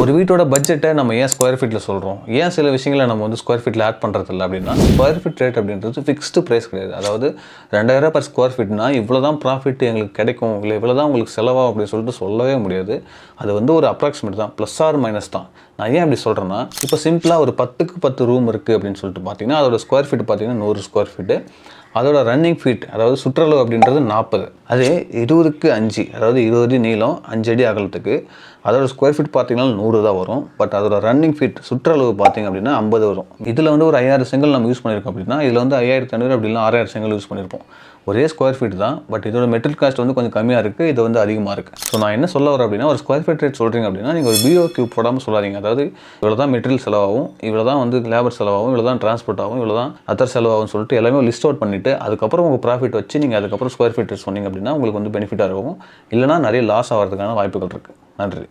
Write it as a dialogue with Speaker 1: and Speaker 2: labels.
Speaker 1: ஒரு வீட்டோட பட்ஜெட்டை நம்ம ஏன் ஸ்கொயர் ஃபீட்டில் சொல்கிறோம், ஏன் சில விஷயங்களை நம்ம வந்து ஸ்கொயர் ஃபீட்டில் ஆட் பண்ணுறதில்ல அப்படின்னா, ஸ்கொயர் ஃபீட் ரேட் அப்படின்றது ஃபிக்ஸ்டு ப்ரைஸ் கிடையாது. அதாவது 2000 பர் ஸ்கொயர் ஃபீட்னா இவ்வளோ தான் ப்ராஃபிட் எங்களுக்கு கிடைக்கும், இல்லை இவ்வளோ தான் உங்களுக்கு செலவாகும் அப்படின்னு சொல்லிட்டு சொல்லவே முடியாது. அது வந்து ஒரு அப்ராக்சிமேட் தான், ப்ளஸ் ஆர் மைனஸ் தான். நான் ஏன் அப்படி சொல்கிறேன்னா, இப்போ சிம்பிளாக ஒரு 10க்கு 10 ரூம் இருக்குது அப்படின்னு சொல்லிட்டு பார்த்தீங்கன்னா அதோட ஸ்கொயர் ஃபீட் பார்த்தீங்கன்னா 100 ஸ்கொயர் ஃபீட்டு. அதோட ரன்னிங் ஃபீட் அதாவது சுற்றளவு அப்படின்றது 40. அதே 20க்கு 5 அதாவது 20 அடி நீளம் 5 அடி அகலத்துக்கு அதோட ஸ்கொயர் ஃபீட் பார்த்தீங்கன்னா 100 தான் வரும். பட் அதோட ரன்னிங் ஃபீட் சுற்றளவு பார்த்தீங்க அப்படின்னா 50 வரும். இதில் வந்து ஒரு 5000 செங்கல் நம்ம யூஸ் பண்ணியிருக்கோம் அப்படின்னா இதில் வந்து 5500 அப்படின்னா 6000 செங்கல் யூஸ் பண்ணியிருப்போம். ஒரே ஸ்கொயர் ஃபீட் தான், பட் இதோட மெட்டீரியல் காஸ்ட் வந்து கொஞ்சம் கம்மியாக இருக்குது, இது வந்து அதிகமாக இருக்குது. ஸோ நான் என்ன சொல்ல வரேன் அப்படின்னா, ஒரு ஸ்கொயர் ஃபீட் ரேட் சொல்கிறீங்க அப்படின்னா நீங்கள் ஒரு BOQ போடாமல் சொல்லாதீங்க. அதாவது இவ்வளோ தான் மெட்டீரியல் செலவாகும், இவ்வளோ தான் வந்து லேபர் செலவாகும், இவ்வளோ தான் டிரான்ஸ்போர்ட் ஆகும், இவ்வளோ தான் அதர் செலவாகும்னு சொல்லிட்டு எல்லாமே லிஸ்ட் அவுட் பண்ணிவிட்டு அதுக்கப்புறம் உங்கள் ப்ராஃபிட் வச்சு நீங்கள் அதுக்கப்புறம் ஸ்கொயர் ஃபீட் ரேட் சொன்னீங்க அப்படின்னா உங்களுக்கு வந்து பெனிஃபிட்டாக இருக்கும். இல்லைனா நிறைய லாஸ் ஆகிறதுக்கான வாய்ப்புகள் இருக்குது. நன்றி.